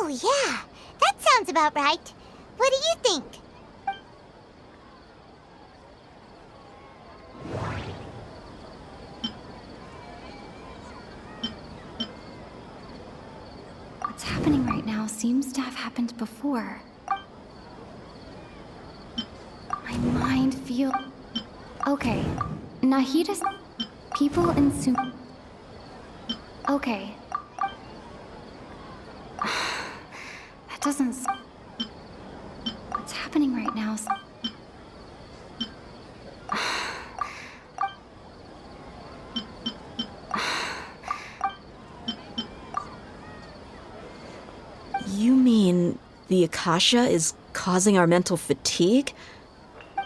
Oh, yeah. That sounds about right. What do you think? What's happening right now seems to have happened before. My mind feels... Okay, Nahida's... People in Okay. That doesn't... What's happening right now? You mean the Akasha is causing our mental fatigue?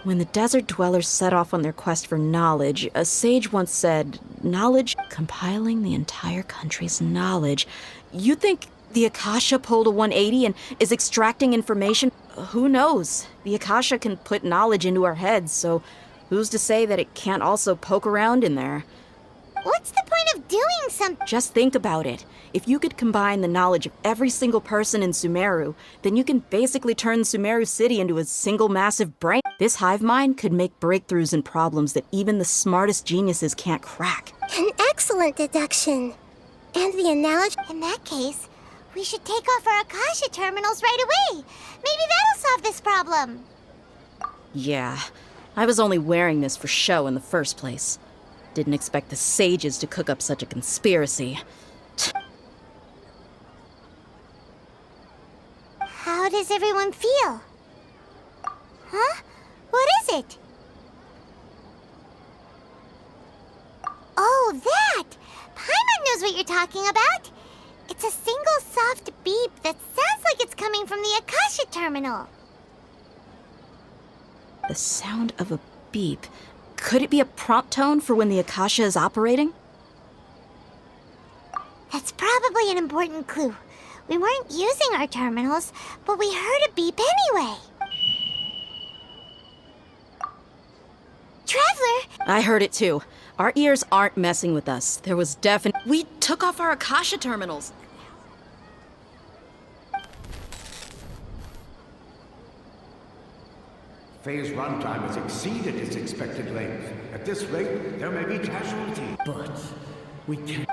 When the desert dwellers set off on their quest for knowledge, a sage once said, knowledge, compiling the entire country's knowledge. You think the Akasha pulled a 180 and is extracting information? Who knows? The Akasha can put knowledge into our heads, so who's to say that it can't also poke around in there? What's the point of doing something? Just think about it. If you could combine the knowledge of every single person in Sumeru, then you can basically turn Sumeru City into a single massive brain. This hive mind could make breakthroughs in problems that even the smartest geniuses can't crack. An excellent deduction. And the analogy... In that case, we should take off our Akasha terminals right away. Maybe that'll solve this problem. Yeah, I was only wearing this for show in the first place. Didn't expect the sages to cook up such a conspiracy. How does everyone feel? Huh? What is it? Oh, that! Paimon knows what you're talking about. It's a single soft beep that sounds like it's coming from the Akasha terminal. The sound of a beep. Could it be a prompt tone for when the Akasha is operating? That's probably an important clue. We weren't using our terminals, but we heard a beep anyway. Traveler! I heard it too. Our ears aren't messing with us. There was We took off our Akasha terminals. Phase runtime has exceeded its expected length. At this rate, there may be casualty. But we can't...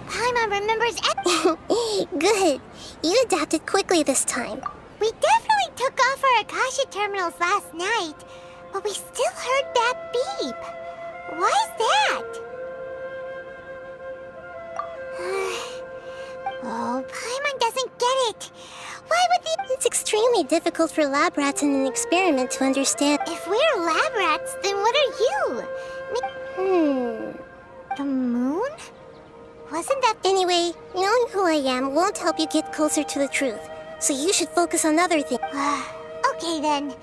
Paimon remembers Good. You adapted quickly this time. We definitely took off our Akasha terminals last night, but we still heard that beep. Why is that? Oh, Paimon doesn't get it. Why would the... It's extremely difficult for lab rats in an experiment to understand. If we're lab rats, then what are you? The moon? Wasn't that... Anyway, knowing who I am won't help you get closer to the truth. So you should focus on other things. Okay then.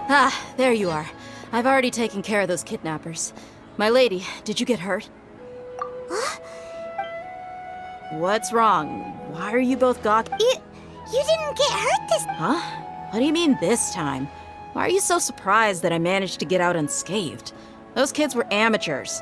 Ah, there you are. I've already taken care of those kidnappers. My lady, did you get hurt? What's wrong? Why are you both gawking? You didn't get hurt this... Huh? What do you mean this time? Why are you so surprised that I managed to get out unscathed? Those kids were amateurs.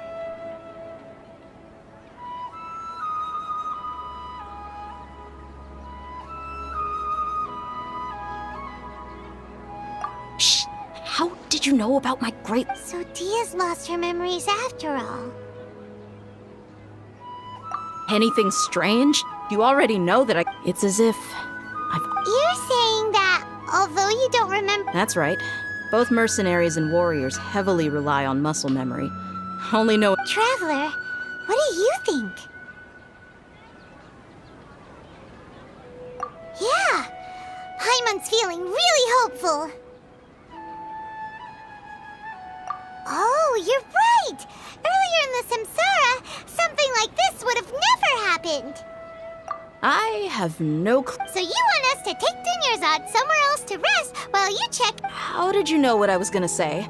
Shh! How did you know about my great... So Tia's lost her memories after all. Anything strange? You already know that It's as if... You're saying that, although you don't remember... That's right. Both mercenaries and warriors heavily rely on muscle memory. Only know... Traveler, What do you think? Yeah, Paimon's feeling really hopeful. Oh, you're right! Earlier in the Samsara, something like this would have never happened. I have no clue. So you want us to take Dunyarzad somewhere else to rest while you check... How did you know what I was gonna say?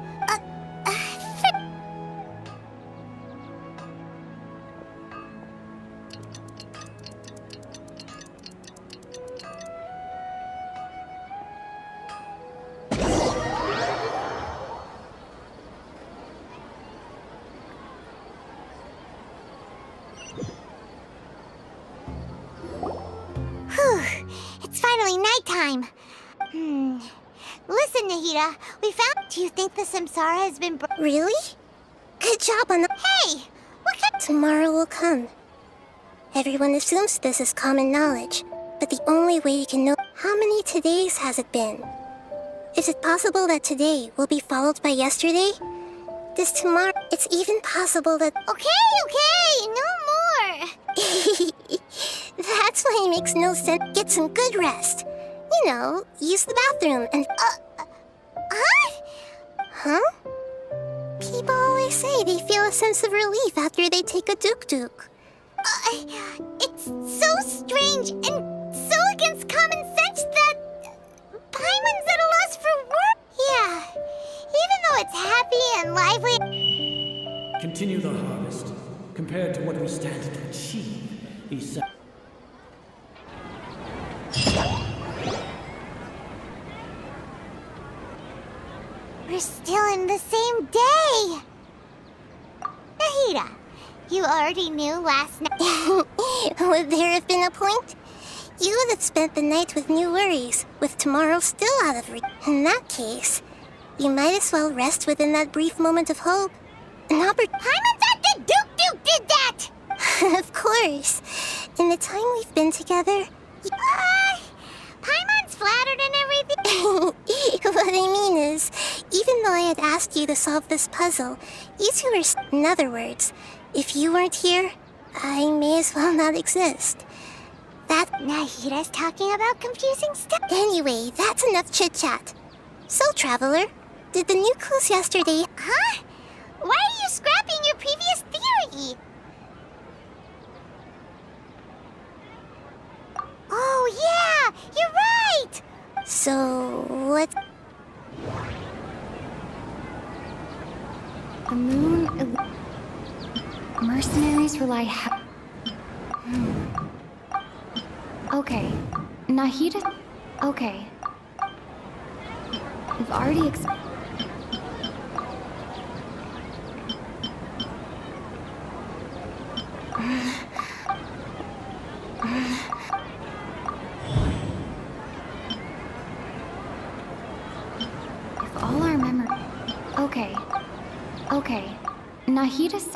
Whew, it's finally nighttime. Listen, Nahida, we found... Do you think the Samsara has been... Really? Good job on the... Hey! What kind... Tomorrow will come. Everyone assumes this is common knowledge, but the only way you can know... How many todays has it been? Is it possible that today will be followed by yesterday? This tomorrow... It's even possible that... Okay, no more! That's why it makes no sense. Get some good rest. You know, use the bathroom and... Huh? People always say they feel a sense of relief after they take a duk-duk. It's so strange and so against common sense that... Paimon's at a loss for words. Yeah, even though it's happy and lively... Continue the harvest. Compared to what we stand to achieve, these... We're still in the same day! Nahida, you already knew last night. Would there have been a point? You would have spent the night with new worries, with tomorrow still out of reach. In that case, you might as well rest within that brief moment of hope. Paimon's at the Duke did that! Of course. In the time we've been together... Paimon's flattered and everything. What I mean is, even though I had asked you to solve this puzzle, you two were... In other words, if you weren't here, I may as well not exist. That... Nahida's talking about confusing stuff. Anyway, that's enough chit-chat. So, Traveler, did the new clues yesterday... Huh? Why are you scrapping your previous theory? Oh, yeah! You're right! So, what... The moon... Mercenaries rely Okay. Nahida... Okay. We've already If all our memory... Okay. Nahida's...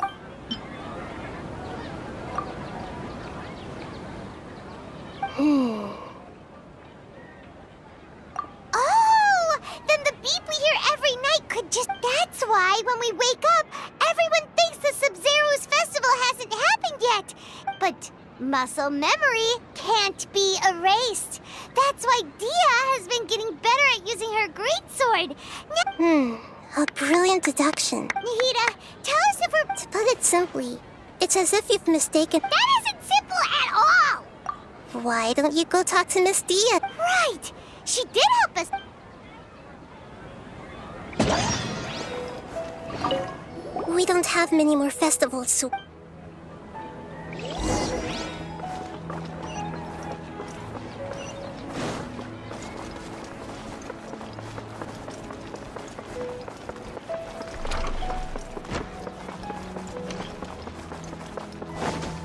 Oh! Then the beep we hear every night could just... That's why when we wake up, everyone thinks the Sub-Zero's festival hasn't happened yet. But muscle memory can't be erased. That's why Dia has been getting better at using her greatsword. A brilliant deduction. Nahida, tell us if we're... To put it simply, it's as if you've mistaken... That isn't simple at all! Why don't you go talk to Miss Dia? Right! She did help us... We don't have many more festivals, so...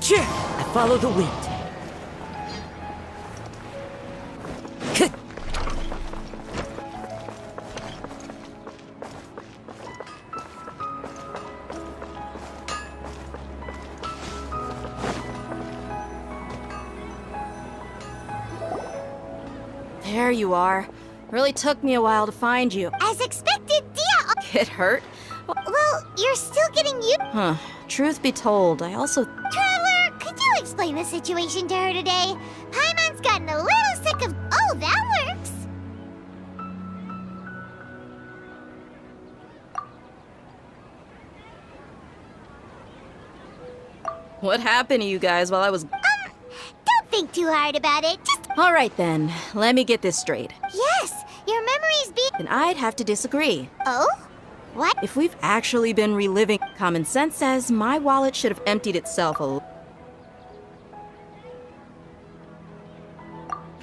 I follow the wind. There you are. Really took me a while to find you. As expected, Dia... Get hurt? Well, you're still getting used. Huh. Truth be told, I also... Traveler, could you explain the situation to her today? Paimon's gotten a little sick of. Oh, that works. What happened to you guys while I was... Don't think too hard about it. Just. All right then, let me get this straight. Yes, your memories be. Then I'd have to disagree. Oh? What? If we've actually been reliving, common sense says my wallet should have emptied itself a...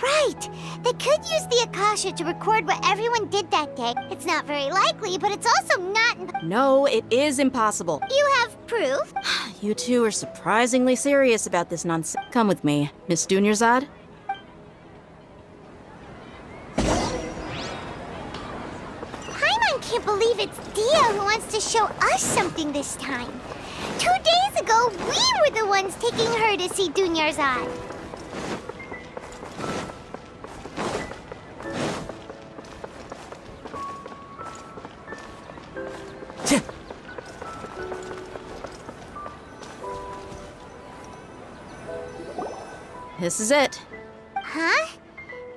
Right! They could use the Akasha to record what everyone did that day. It's not very likely, but it's also not. No, it is impossible. You have proof? You two are surprisingly serious about this nonsense. Come with me, Miss Dunyarzad. Paimon can't believe it's Dia who wants to show us something this time. 2 days ago, we were the ones taking her to see Dunyarzad. This is it. Huh?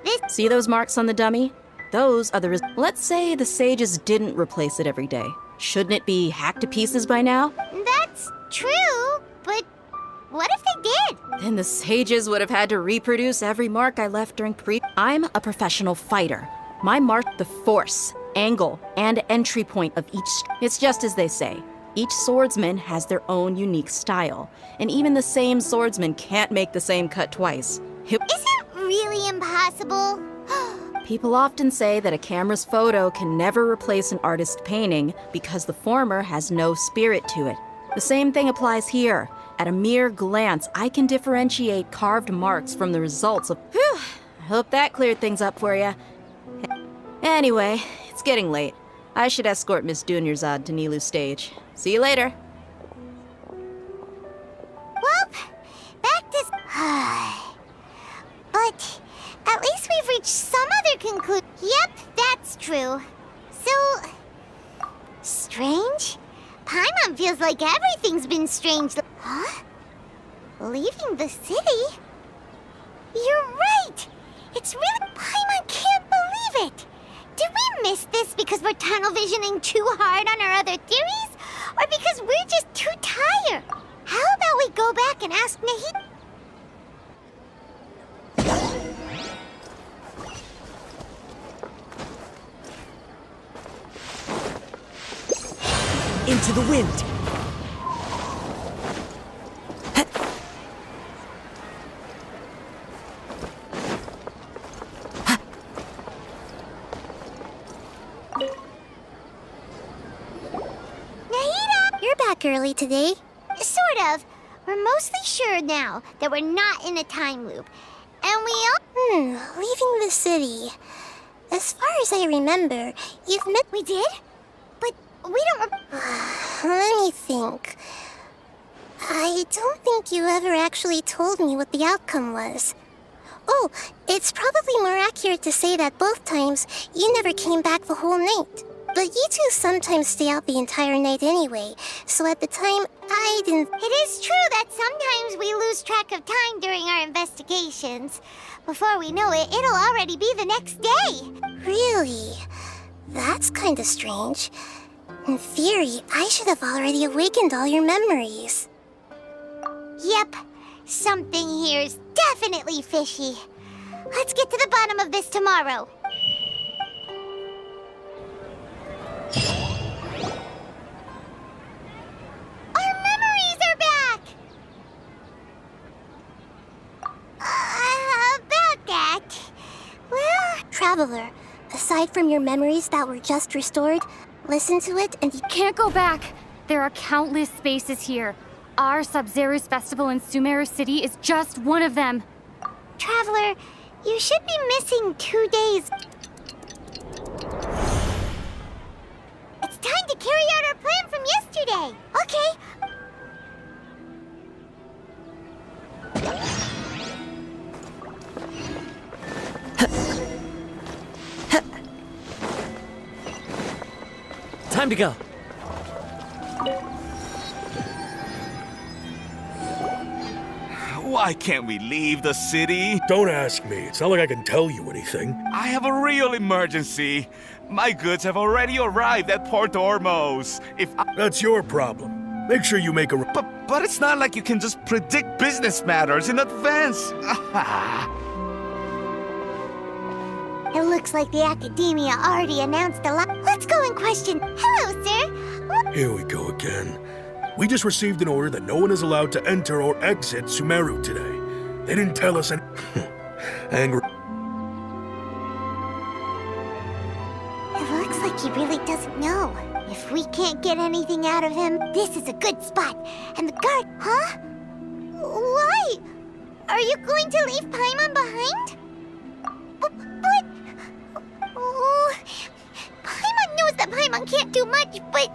This. See those marks on the dummy? Those are the Let's say the sages didn't replace it every day. Shouldn't it be hacked to pieces by now? That's true, but what if they did? Then the sages would have had to reproduce every mark I left during I'm a professional fighter. My mark, the force, angle, and entry point of each... It's just as they say. Each swordsman has their own unique style, and even the same swordsman can't make the same cut twice. Is it really impossible? People often say that a camera's photo can never replace an artist's painting because the former has no spirit to it. The same thing applies here. At a mere glance, I can differentiate carved marks from the results of... Whew! I hope that cleared things up for you. Anyway, it's getting late. I should escort Miss Dunyarzad to Nilu's stage. See you later. Well, back to... But at least we've reached some other conclusion. Yep, that's true. So... strange? Paimon feels like everything's been strange. Huh? Leaving the city? You're right! It's really... Paimon can't believe it! Did we miss this because we're tunnel visioning too hard on our other theories? Or because we're just too tired? How about we go back and ask Nahi... Into the wind! You're back early today. Sort of. We're mostly sure now that we're not in a time loop. And we all... leaving the city. As far as I remember, you've met... We did? But we don't... Let me think. I don't think you ever actually told me what the outcome was. Oh, it's probably more accurate to say that both times you never came back the whole night. But you two sometimes stay out the entire night anyway, so at the time, I didn't... It is true that sometimes we lose track of time during our investigations. Before we know it, it'll already be the next day. Really? That's kinda strange. In theory, I should have already awakened all your memories. Yep. Something here's definitely fishy. Let's get to the bottom of this tomorrow. Our memories are back! About that... Well... Traveler, aside from your memories that were just restored, listen to it and you Can't go back. There are countless spaces here. Our Sub-Zero's festival in Sumeru City is just one of them. Traveler, you should be missing 2 days. It's time to carry out our plan from yesterday. Okay. Time to go. Why can't we leave the city? Don't ask me. It's not like I can tell you anything. I have a real emergency. My goods have already arrived at Port Ormos. That's your problem. Make sure you make a... But it's not like you can just predict business matters in advance. It looks like the Academia already announced a lot. Let's go and question. Hello, sir. Here we go again. We just received an order that no one is allowed to enter or exit Sumeru today. They didn't tell us any... Angry... It looks like he really doesn't know. If we can't get anything out of him, this is a good spot. And the guard... Huh? Why? Are you going to leave Paimon behind? But... Oh... Paimon knows that Paimon can't do much, but...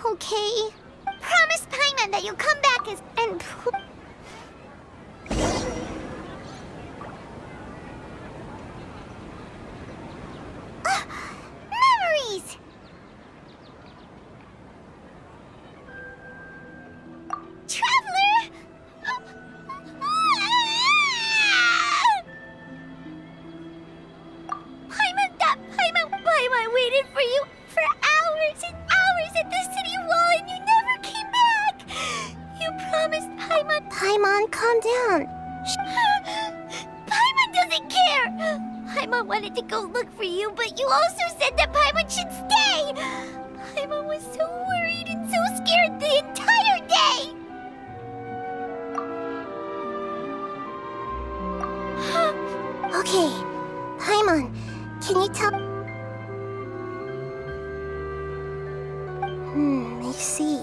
Okay. Promise Paimon that you'll come back and... Memories! Traveler! Paimon waited for you for hours and hours at the city wall and you never came back! You promised Paimon... Paimon, calm down. Paimon doesn't care! Paimon wanted to go look for you, but you also said that Paimon should stay! Paimon was so worried and so scared the entire day! Okay, Paimon, can you tell... I see.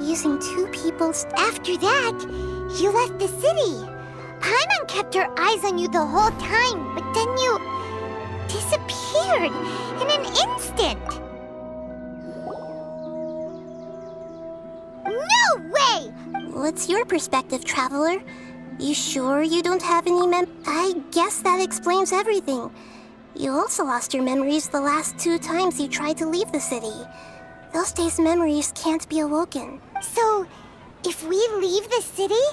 Using two people... After that, you left the city. Paimon kept her eyes on you the whole time, but then you... disappeared in an instant. No way! What's your perspective, Traveler? You sure you don't have any I guess that explains everything. You also lost your memories the last 2 times you tried to leave the city. Those days' memories can't be awoken. So, if we leave the city,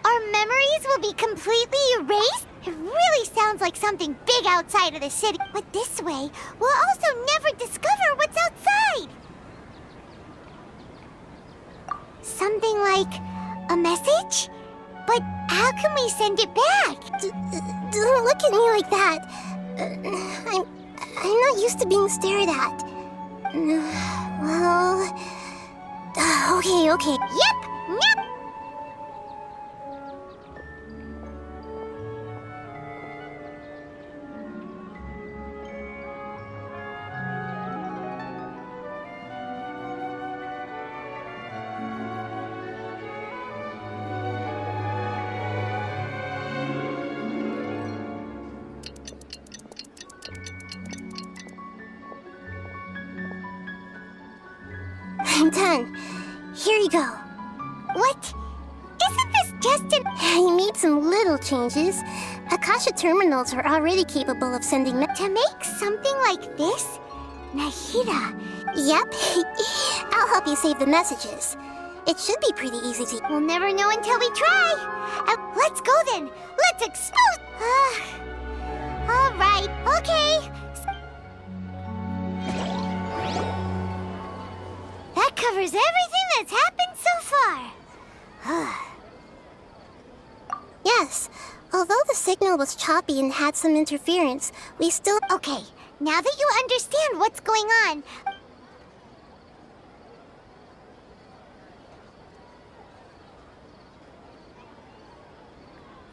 our memories will be completely erased? It really sounds like something big outside of the city. But this way, we'll also never discover what's outside. Something like a message? But how can we send it back? Don't look at me like that. I'm not used to being stared at. Well... Okay. Yep! I'm done. Here you go. What? Isn't this just an... I made some little changes. Akasha terminals are already capable of sending... To make something like this? Nahida. Yep. I'll help you save the messages. It should be pretty easy to... We'll never know until we try. Let's go then. Let's expose... All right. Okay. That covers everything that's happened so far. Yes, although the signal was choppy and had some interference, we still... Okay, now that you understand what's going on...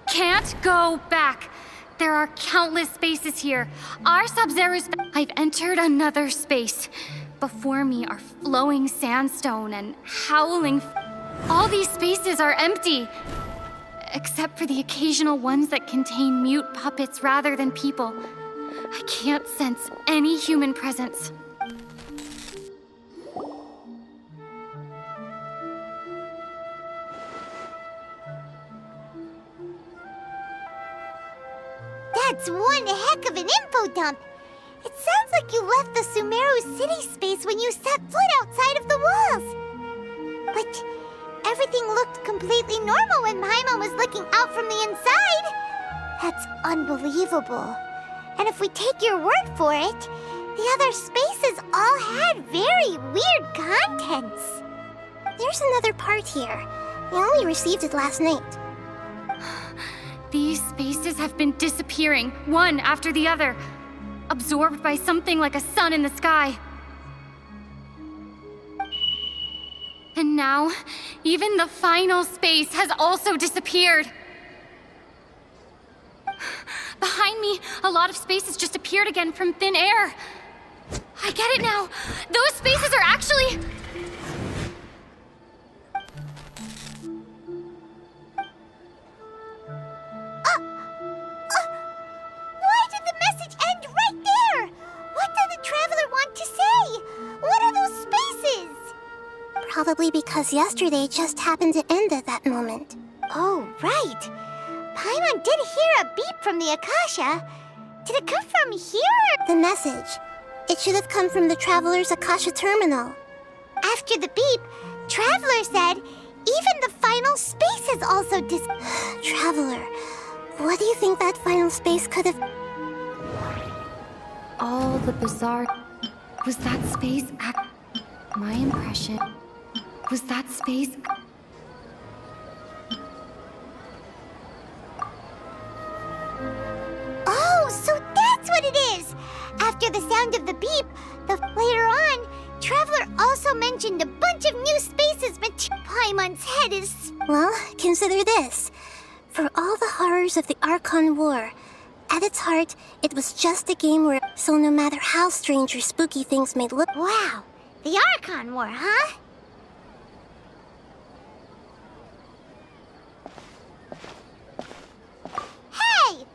Can't go back. There are countless spaces here. Our Sub-Zero's... I've entered another space. Before me are flowing sandstone and howling... All these spaces are empty. Except for the occasional ones that contain mute puppets rather than people. I can't sense any human presence. That's one heck of an info dump. It sounds like you left the Sumeru city space when you set foot outside of the walls. But everything looked completely normal when Paimon was looking out from the inside. That's unbelievable. And if we take your word for it, the other spaces all had very weird contents. There's another part here. I only received it last night. These spaces have been disappearing, one after the other, absorbed by something like a sun in the sky. And now, even the final space has also disappeared. Behind me, a lot of spaces just appeared again from thin air. I get it now. Those spaces are actually... Why did the message end right there? What did the traveler want to say? What are those spaces? Probably because yesterday just happened to end at that moment. Oh, right. Paimon did hear a beep from the Akasha. Did it come from here? The message. It should have come from the Traveler's Akasha terminal. After the beep, Traveler said even the final space has also Traveler, what do you think that final space could have... All the bizarre... Was that space My impression... Was that space... Oh, so that's what it is! After the sound of the beep, later on, Traveler also mentioned a bunch of new spaces, but Paimon's head is... Well, consider this. For all the horrors of the Archon War, at its heart, it was just a game where... So no matter how strange or spooky things may look... Wow, the Archon War, huh? Hey!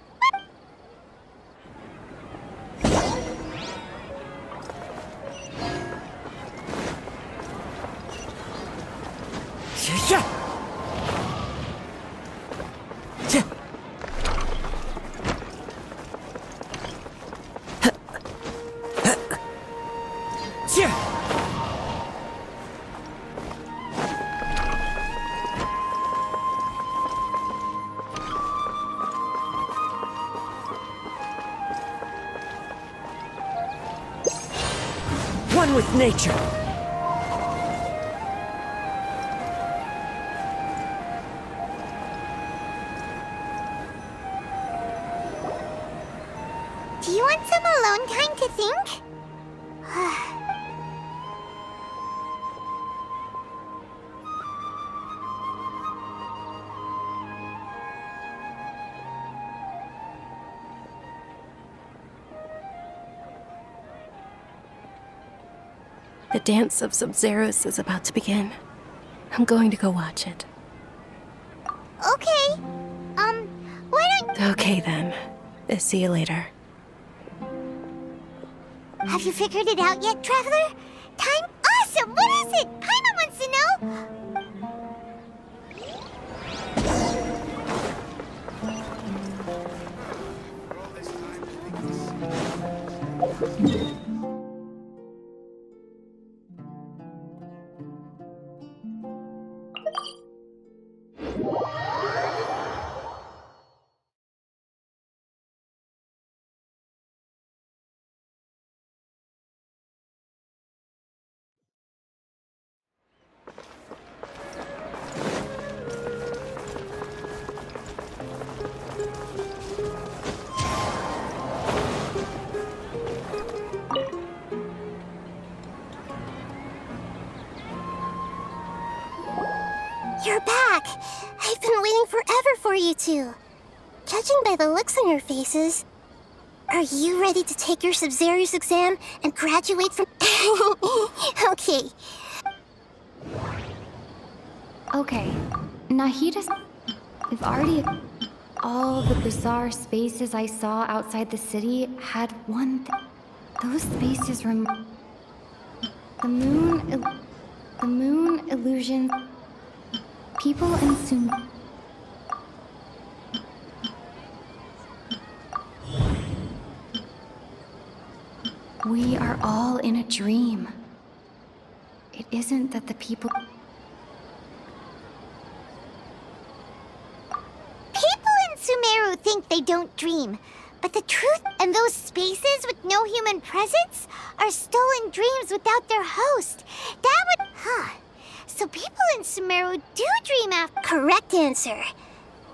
One with nature. Do you want some alone time to think? The dance of Sub-Zeros is about to begin. I'm going to go watch it. Okay. Why don't... Okay then. See you later. Have you figured it out yet, Traveler? Time? Awesome! What is it? Paimon wants to know! You're back! I've been waiting forever for you two. Judging by the looks on your faces, are you ready to take your Sub-Zero's exam and graduate from... Okay. Okay, Nahida's... We've already... All the bizarre spaces I saw outside the city had one thing. Those spaces The moon illusion... People in We are all in a dream. It isn't that the people... People in Sumeru think they don't dream, but the truth and those spaces with no human presence are stolen dreams without their host. That would... So people in Sumeru do dream after... Correct answer.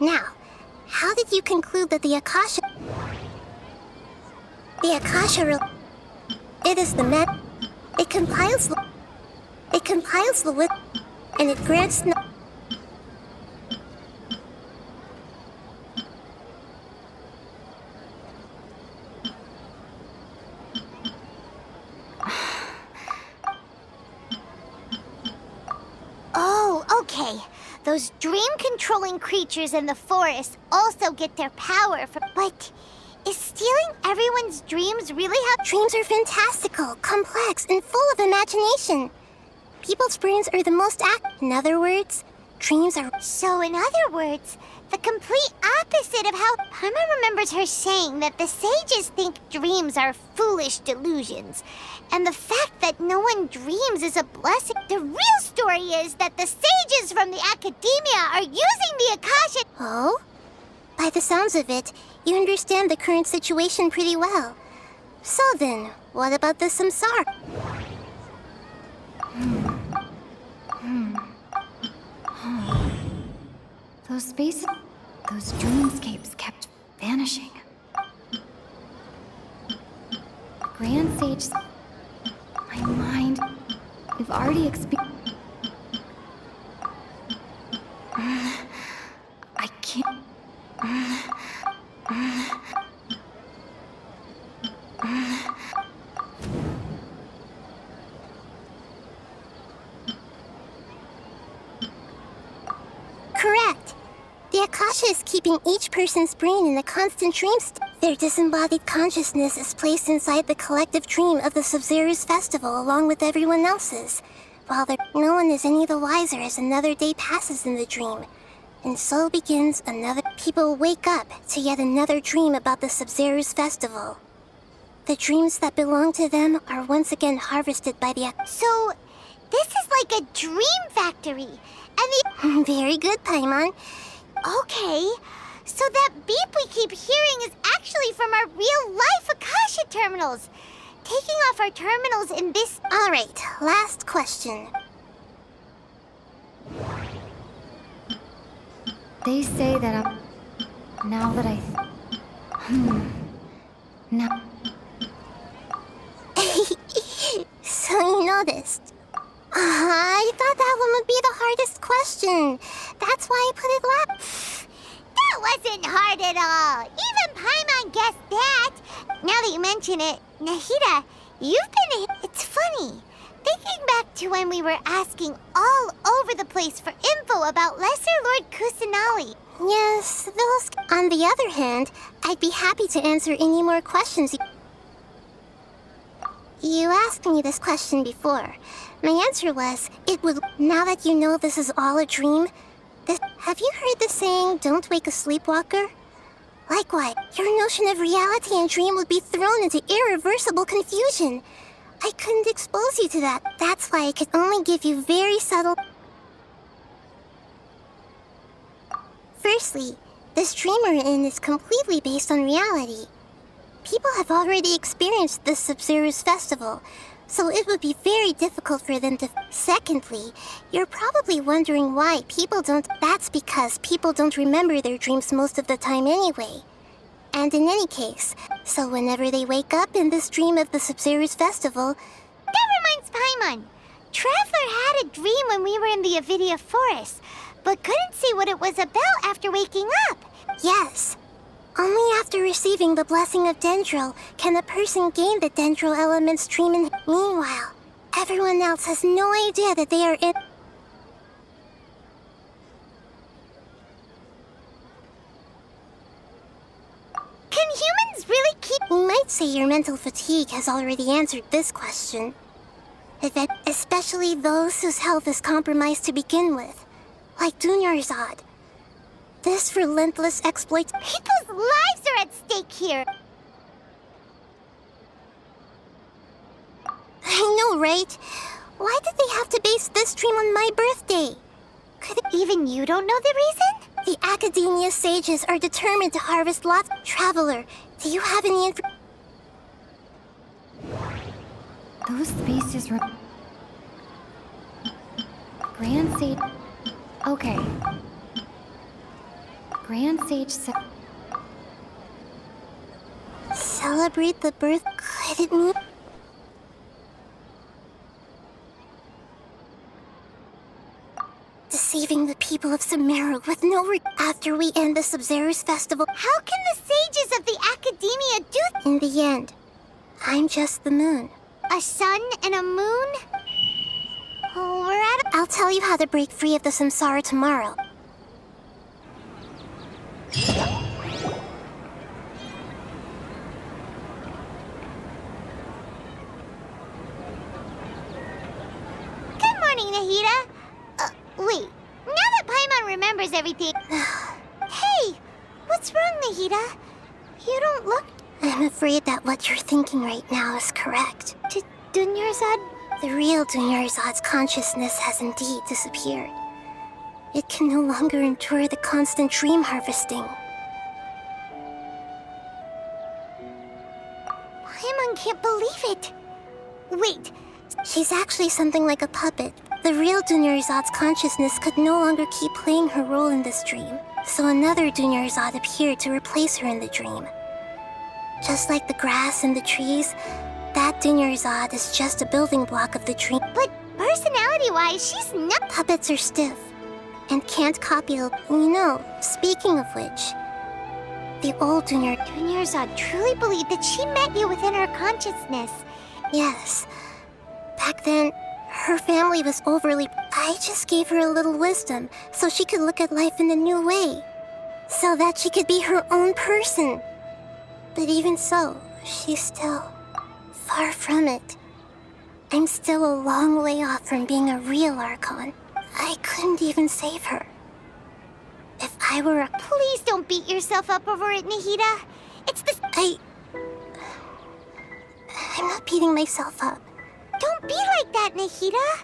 Now, how did you conclude that the Akasha... The Akasha... It is the met... It compiles the... It compiles the wit... And it grants... Oh, okay. Those dream-controlling creatures in the forest also get their power from... But is stealing everyone's dreams really how... Dreams are fantastical, complex, and full of imagination. People's brains are the most In other words, dreams are... So in other words, the complete opposite of how... Paimon remembers her saying that the sages think dreams are foolish delusions. And the fact that no one dreams is a blessing. The real story is that the sages from the academia are using the Akasha... Oh? By the sounds of it, you understand the current situation pretty well. So then, what about the samsara? Those spaces, those dreamscapes kept vanishing. Grand Sage, my mind, we've already experienced... I can't... Correct. The Akasha is keeping each person's brain in a constant dream state. Their disembodied consciousness is placed inside the collective dream of the Subzeru's festival along with everyone else's, while no one is any the wiser as another day passes in the dream. And so begins another... People wake up to yet another dream about the Subzeru's festival. The dreams that belong to them are once again harvested by the... So, this is like a dream factory. And the... Very good, Paimon. Okay, so that beep we keep hearing is actually from our real-life Akasha terminals. Taking off our terminals in this... Alright, last question. They say that now that I... Now... So you noticed. I thought that one would be the hardest question. That's why I put it last. That wasn't hard at all. Even Paimon guessed that. Now that you mention it, Nahida, you've been... It's funny. Thinking back to when we were asking all over the place for info about Lesser Lord Kusanali. Yes, those... On the other hand, I'd be happy to answer any more questions. You asked me this question before. My answer was, it would... Now that you know this is all a dream... Have you heard the saying, don't wake a sleepwalker? Likewise, your notion of reality and dream would be thrown into irreversible confusion. I couldn't expose you to that. That's why I could only give you very subtle... Firstly, this dream we're in is completely based on reality. People have already experienced this Subzeru's festival, so it would be very difficult for them to... Secondly, you're probably wondering why people don't... That's because people don't remember their dreams most of the time anyway. And in any case, so whenever they wake up in this dream of the Subzeru's festival... That reminds Paimon. Traveler had a dream when we were in the Avidia forest, but couldn't see what it was about after waking up. Yes. Only after receiving the blessing of Dendro can a person gain the Dendro element's dream in... Meanwhile, everyone else has no idea that they are in... Can humans really keep... You might say your mental fatigue has already answered this question. Especially those whose health is compromised to begin with, like Dunyarzad. This relentless exploit... People's lives are at stake here! I know, right? Why did they have to base this dream on my birthday? Even you don't know the reason? The Academia sages are determined to harvest lots. Traveler, do you have any information? Those spaces were... Grand Sage... Okay. Grand Sage... Celebrate the birth... Could it mean... Deceiving the people of Sumeru with no after we end the Sub-Zero's festival. How can the sages of the Academia do In the end, I'm just the moon. a sun and a moon? Oh, we're at I'll tell you how to break free of the samsara tomorrow. Good morning, Nahida. Wait. Now that Paimon remembers everything... Hey! What's wrong, Nahida? You don't look... I'm afraid that what you're thinking right now is correct. Dunyarzad? The real Dunyarzad's consciousness has indeed disappeared. It can no longer endure the constant dream harvesting. Paimon can't believe it. Wait. She's actually something like a puppet. The real Dunyarzad's consciousness could no longer keep playing her role in this dream, so another Dunyarzad appeared to replace her in the dream. Just like the grass and the trees, that Dunyarzad is just a building block of the dream. But personality-wise, she's not... Puppets are stiff and can't copy a... You know, speaking of which, the old Dunyarzad truly believed that she met you within her consciousness. Yes. Back then, her family was overly... I just gave her a little wisdom so she could look at life in a new way. So that she could be her own person. But even so, she's still far from it. I'm still a long way off from being a real Archon. I couldn't even save her. If I were a... Please don't beat yourself up over it, Nahida. It's the... I'm not beating myself up. Don't be like that, Nahida.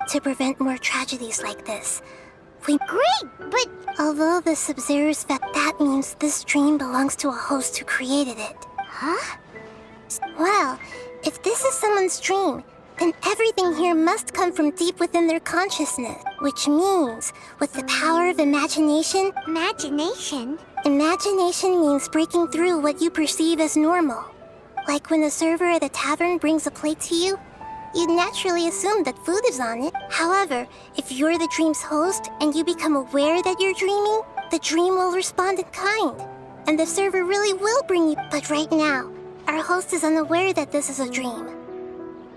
To prevent more tragedies like this, Great, but... Although the Sub-Zero's that means this dream belongs to a host who created it. Huh? Well, if this is someone's dream, then everything here must come from deep within their consciousness. Which means, with the power of imagination... Imagination? Imagination means breaking through what you perceive as normal. Like when the server at a tavern brings a plate to you, you'd naturally assume that food is on it. However, if you're the dream's host and you become aware that you're dreaming, the dream will respond in kind. And the server really will bring you... But right now, our host is unaware that this is a dream.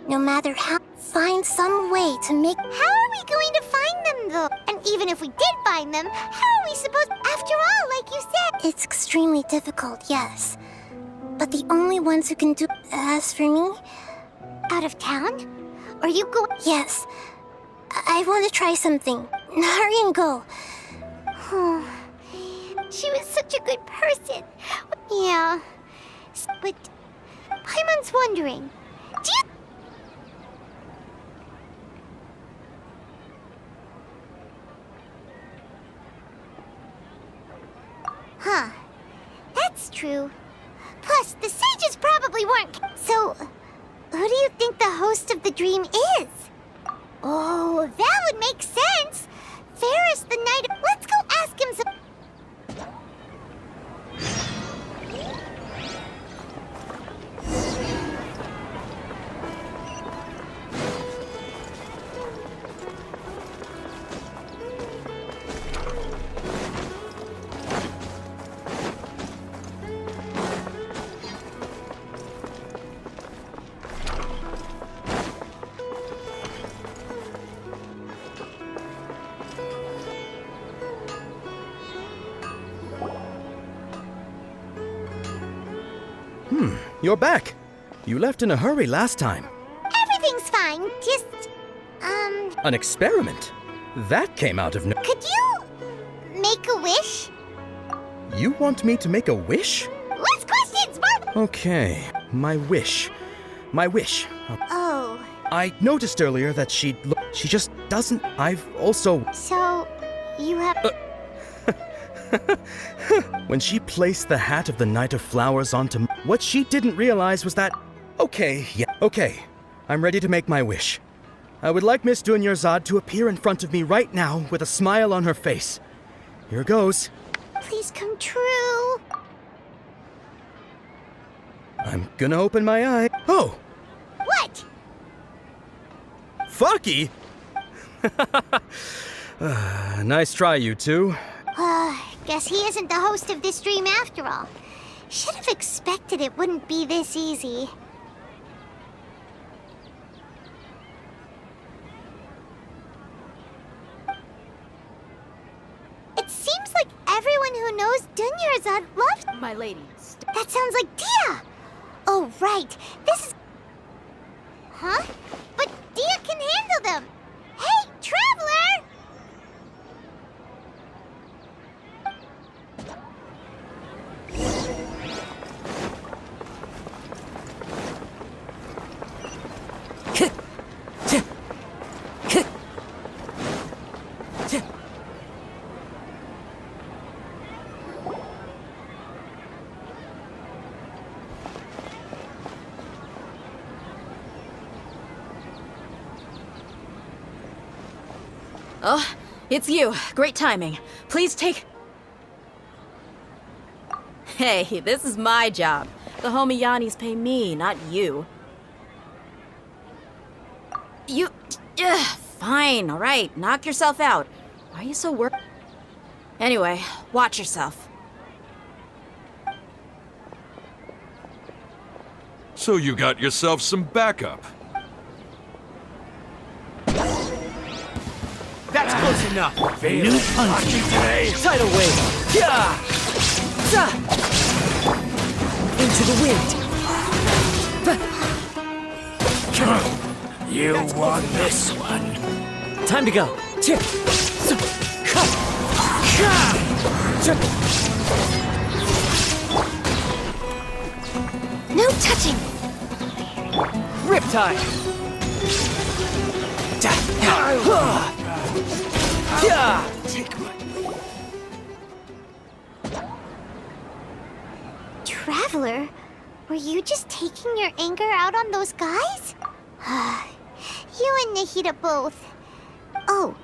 No matter how... Find some way to make... How are we going to find them, though? And even if we did find them, how are we supposed... After all, like you said... It's extremely difficult, yes. But the only ones who can do... As for me... Out of town? Or you go... Yes. I want to try something. Hurry and go. She was such a good person. Yeah. But... Paimon's wondering... Do you... Huh. That's true. Plus, the sages probably weren't... So... Who do you think the host of the dream is? Oh, that would make sense. Ferris the Knight... Let's go ask him some... You're back. You left in a hurry last time. Everything's fine, just... An experiment? That came out of no... Could you... make a wish? You want me to make a wish? Less questions, Bob! Okay, my wish. My wish. Oh, I noticed earlier that she just doesn't. I've also. so you have... When she placed the hat of the Knight of Flowers onto what she didn't realize was that. Okay, I'm ready to make my wish. I would like Miss Dunyarzad to appear in front of me right now with a smile on her face. Here goes. Please come true. I'm gonna open my eye. Oh! What? Fucky! Nice try, you two. Guess he isn't the host of this dream after all. Should have expected it wouldn't be this easy. It seems like everyone who knows Dunyarzad loves... My lady. That sounds like Dia! Oh, right. This is... Huh? But Dia can handle them! Hey, Traveler! Oh, it's you. Great timing. Please take... Hey, this is my job. The homie Yannis pay me, not you. You... fine, alright. Knock yourself out. Why are you so Anyway, watch yourself. So you got yourself some backup. That's close enough. New punch today. Tidal wave! Yeah! Za! Into the wind! You want this one? Time to go! Tip! No touching! Riptide! Traveler, were you just taking your anger out on those guys? You and Nahida both. Oh,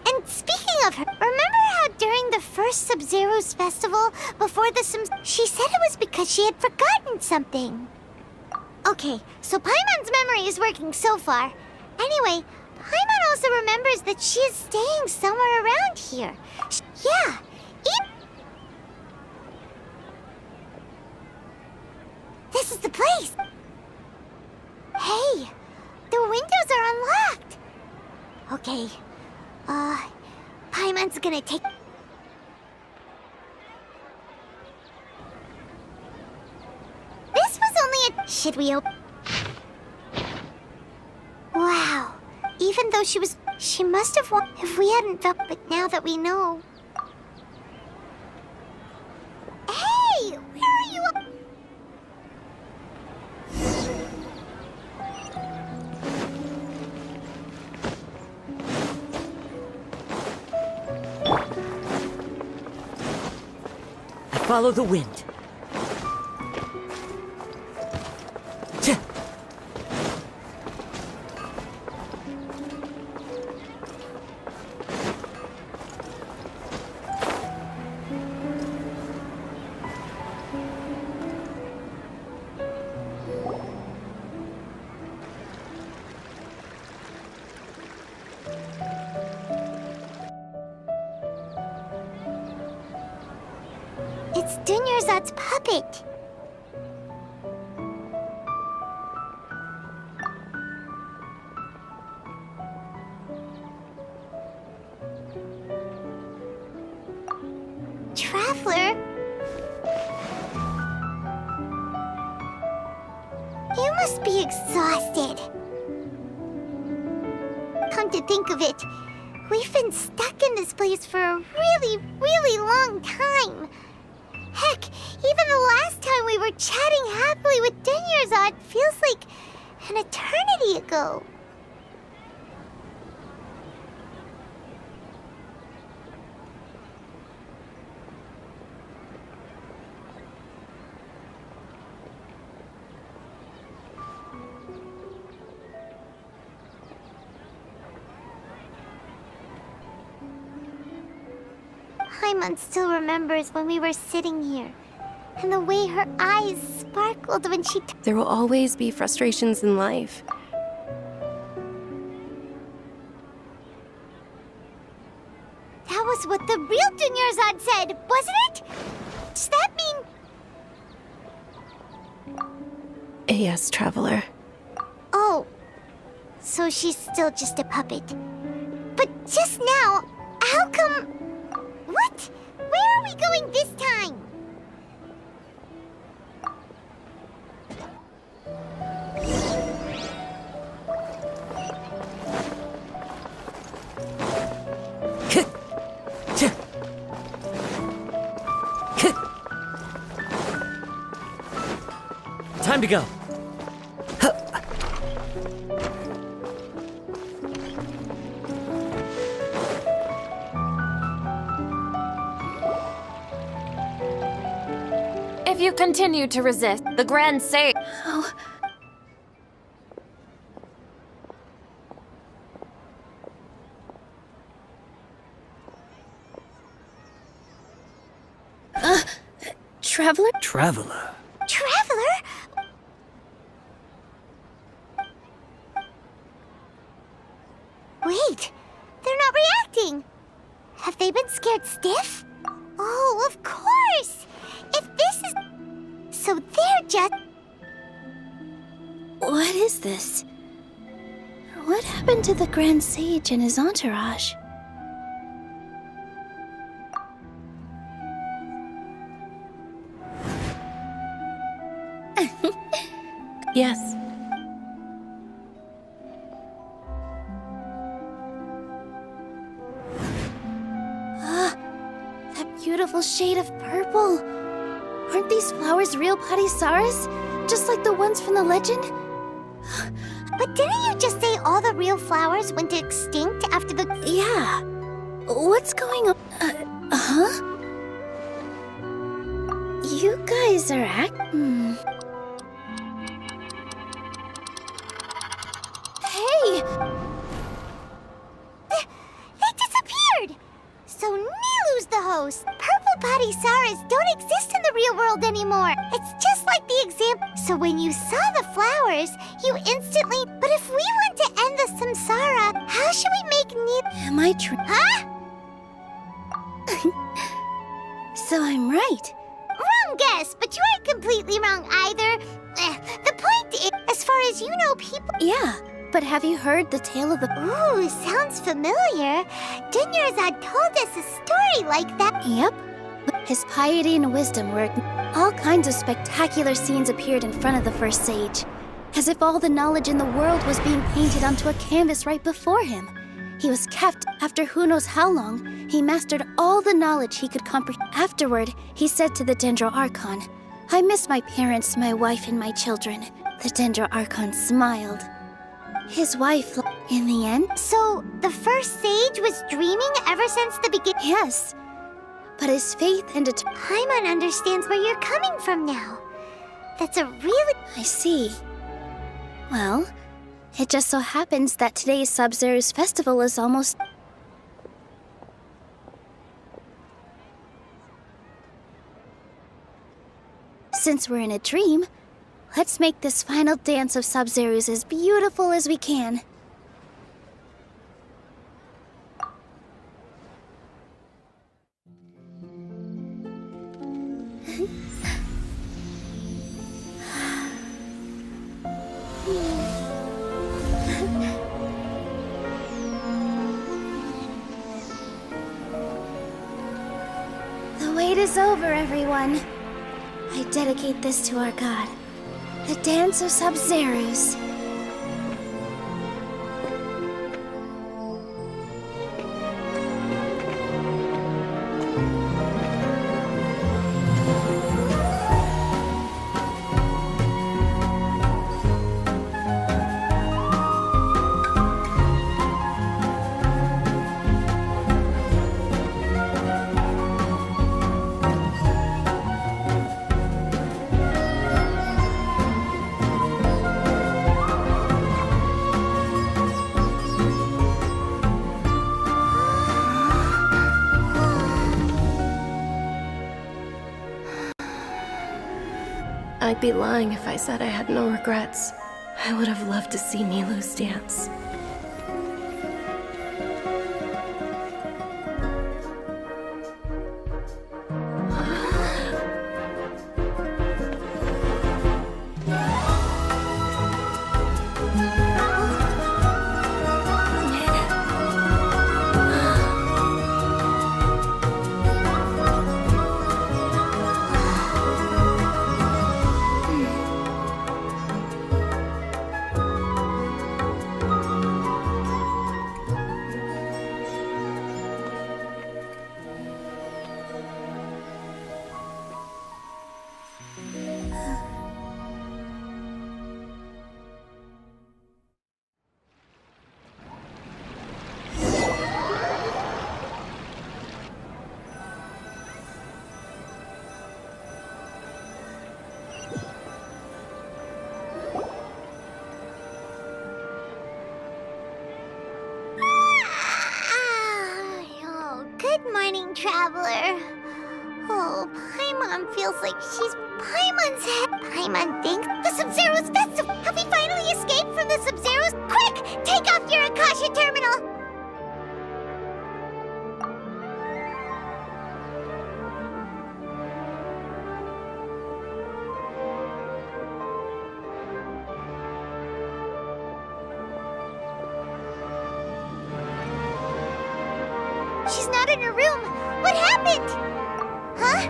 and speaking of her, remember how during the first Sub-Zero's festival, before the she said it was because she had forgotten something. Okay, so Paimon's memory is working so far. Anyway, Paimon also remembers that she is staying somewhere around here. Yeah, this is the place! Hey, the windows are unlocked! Okay, Paimon's gonna take... This was only a... Should we open... Wow, even though she must have won if we hadn't felt, but now that we know... Hey, where are you? Follow the wind. It's Dunyarzad's puppet. Traveler? You must be exhausted. Come to think of it, we've been stuck in this place for a really, really long time. Heck, even the last time we were chatting happily with Dunyarzad feels like An eternity ago. Paimon still remembers when we were sitting here, and the way her eyes sparkled when she There will always be frustrations in life. That was what the real Dunyarzad said, wasn't it? Does that mean... Yes, Traveler. Oh, so she's still just a puppet. But just now, how come... What? Where are we going this time? Time to go. If you continue to resist, the Grand Sage... Oh. Traveler? Traveler. Traveler? Wait, they're not reacting. Have they been scared stiff? Oh, of course! If this is... So they're just... What is this? What happened to the Grand Sage and his entourage? Yes. That beautiful shade of purple. Aren't these flowers real Padisaras? Just like the ones from the legend? But didn't you just say all the real flowers went extinct after the... Yeah. What's going on? Huh? You guys are Hey! They disappeared! So Nilu's the host. Purple Padisaras don't exist in the real world anymore. It's just like the example. So when you saw the flowers, you instantly... But if we want to end the samsara, how should we make Nilu... Am I true? Huh? So I'm right. Wrong guess, but you aren't completely wrong either. The point is, as far as you know, people... Yeah, but have you heard the tale of the... Ooh, sounds familiar. Dunyarzad told us a story like that. Yep. His piety and wisdom were... All kinds of spectacular scenes appeared in front of the first sage, as if all the knowledge in the world was being painted onto a canvas right before him. He was kept after who knows how long. He mastered all the knowledge he could comprehend. Afterward, he said to the Dendro Archon, "I miss my parents, my wife, and my children." The Dendro Archon smiled. His wife, in the end... So, the first sage was dreaming ever since the beginning? Yes. But his faith and Paimon understands where you're coming from now. That's a really... I see. Well, it just so happens that today's Sub-Zero's festival is almost... Since we're in a dream, let's make this final dance of Sub-Zero's as beautiful as we can. The wait is over, everyone. I dedicate this to our god, the dance of Sub-Zero's. I'd be lying if I said I had no regrets. I would have loved to see Nilou's dance. Good morning, traveler. Oh, Paimon feels like she's Paimon's head. Paimon thinks the Sub-Zero's festival. Have we finally escaped from the Sub-Zero's? Quick, take off your Akasha terminal. She's not in her room. What happened? Huh?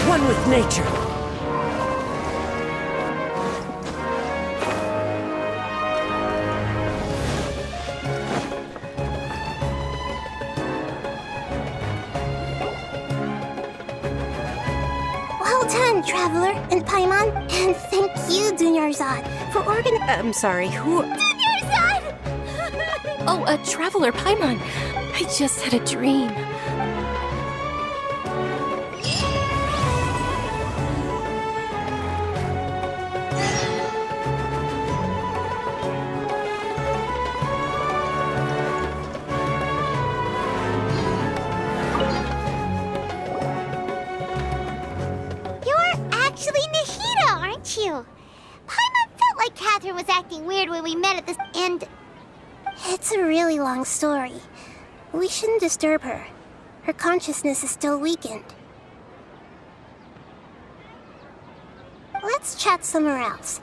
One with nature. Well done, Traveler and Paimon. And thank you, Dunyarzad, for I'm sorry, who? Dunyarzad! Oh, a Traveler, Paimon. I just had a dream. You. Paimon felt like Catherine was acting weird when we met at this and... It's a really long story. We shouldn't disturb her. Her consciousness is still weakened. Let's chat somewhere else.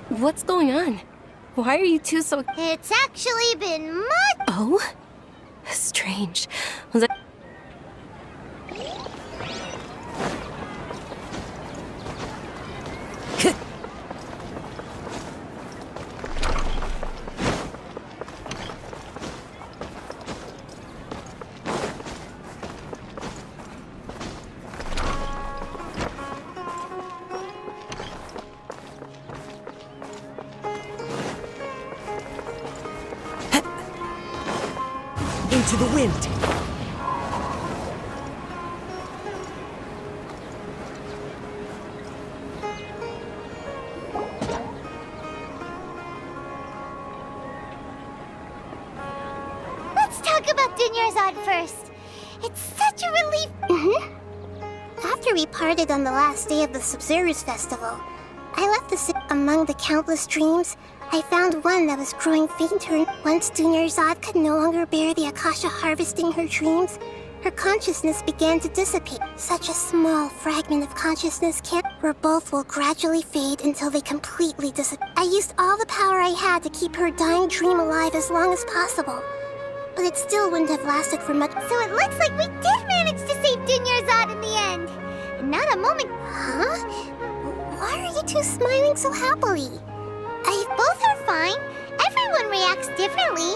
What's going on? Why are you two so... It's actually been much... Oh? Strange. Was I... Into the wind. Let's talk about Dunyarzad first. It's such a relief. After we parted on the last day of the Sub-Zero's festival, I left the city. Among the countless dreams, I found one that was growing fainter. Once Dunyarzad could no longer bear the Akasha harvesting her dreams, her consciousness began to dissipate. Such a small fragment of consciousness where both will gradually fade until they completely disappear. I used all the power I had to keep her dying dream alive as long as possible, but it still wouldn't have lasted for much. So it looks like we did manage to save Dunyarzad in the end. And not a moment... Huh? Why are you two smiling so happily? Both are fine. Everyone reacts differently.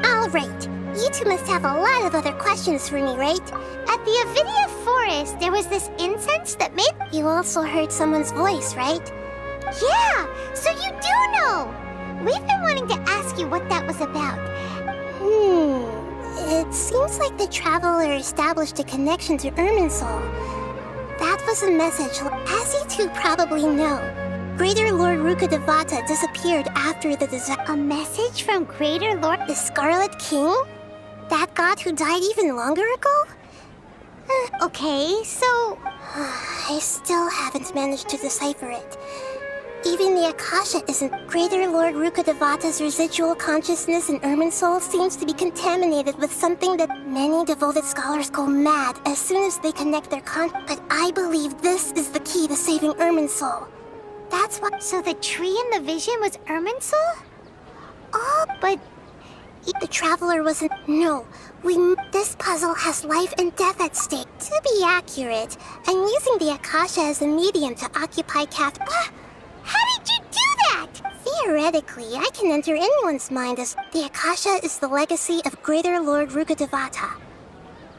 All right. You two must have a lot of other questions for me, right? At the Avidia forest, there was this incense that made... You also heard someone's voice, right? Yeah, so you do know. We've been wanting to ask you what that was about. It seems like the Traveler established a connection to Irminsul. That was a message, as you two probably know. Greater Lord Rukkhadevata disappeared after the disaster. A message from Greater Lord... The Scarlet King? That god who died even longer ago? Okay, so... I still haven't managed to decipher it. Even the Akasha isn't. Greater Lord Rukkhadevata's residual consciousness in Irminsul seems to be contaminated with something that many devoted scholars go mad as soon as they connect their But I believe this is the key to saving Irminsul. That's what... So the tree in the vision was Irminsul? Oh, but... The Traveler wasn't... No, This puzzle has life and death at stake. To be accurate, I'm using the Akasha as a medium to occupy How did you do that? Theoretically, I can enter anyone's mind as... The Akasha is the legacy of Greater Lord Rukkhadevata.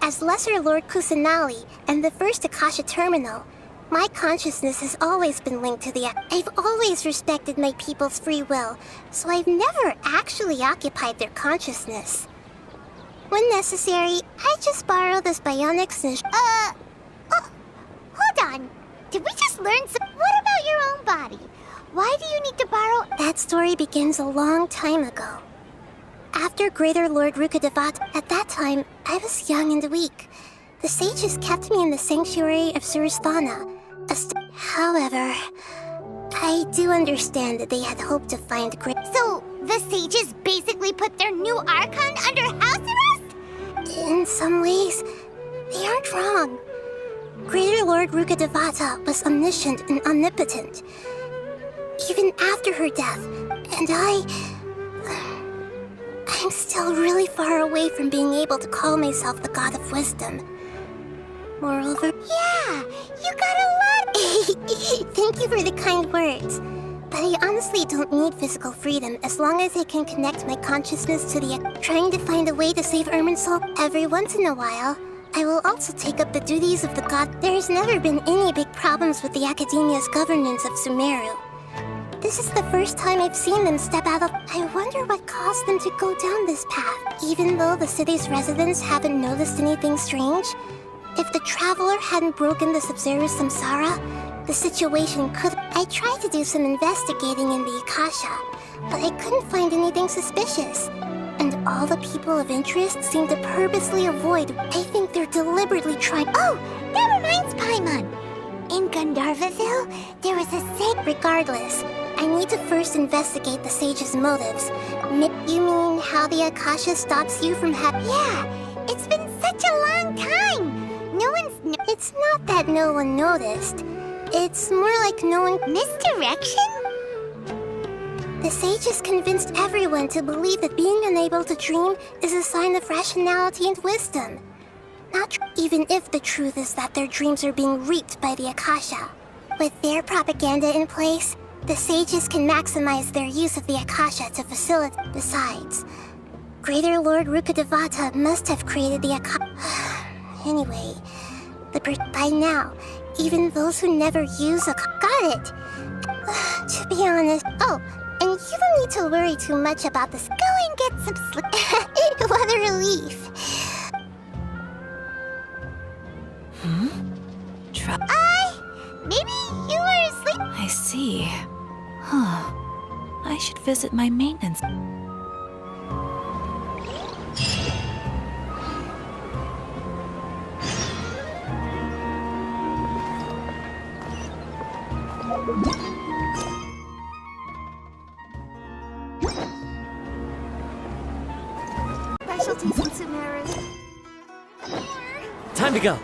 As Lesser Lord Kusanali and the first Akasha Terminal, my consciousness has always been linked to the... I've always respected my people's free will, so I've never actually occupied their consciousness. When necessary, I just borrow this bionic Hold on. Did we just learn some... What about your own body? Why do you need to borrow... That story begins a long time ago. After Greater Lord Rukkhadevata, at that time, I was young and weak. The sages kept me in the sanctuary of Surasthana. However, I do understand that they had hoped to find So, the sages basically put their new Archon under house arrest? In some ways, they aren't wrong. Greater Lord Rukkhadevata was omniscient and omnipotent, even after her death, and I'm still really far away from being able to call myself the God of Wisdom. Moreover... Yeah, you got a lot... Thank you for the kind words. But I honestly don't need physical freedom as long as I can connect my consciousness to the... Trying to find a way to save Irminsul every once in a while. I will also take up the duties of the god. There has never been any big problems with the Academia's governance of Sumeru. This is the first time I've seen them step out of... I wonder what caused them to go down this path. Even though the city's residents haven't noticed anything strange, if the Traveler hadn't broken the Sub-Zero's samsara, the situation could... I tried to do some investigating in the Akasha, but I couldn't find anything suspicious. And all the people of interest seem to purposely avoid... I think they're deliberately trying... Oh, that reminds Paimon. In Gandharvaville, there was a sage... Regardless, I need to first investigate the sage's motives. You mean how the Akasha stops you from having... Yeah, it's been such a long time. No one's... It's not that no one noticed. It's more like no one... Misdirection? The sages convinced everyone to believe that being unable to dream is a sign of rationality and wisdom. Even if the truth is that their dreams are being reaped by the Akasha. With their propaganda in place, the sages can maximize their use of the Akasha to facilitate... Besides, Greater Lord Rukkhadevata must have created the Akasha... Anyway, by now, even those who never use a... Got it! To be honest... Oh, and you don't need to worry too much about this. Go and get some sleep. What a relief. Maybe you were asleep? I see. Huh. I should visit my maintenance. Specialties in Sumeru. Time to go.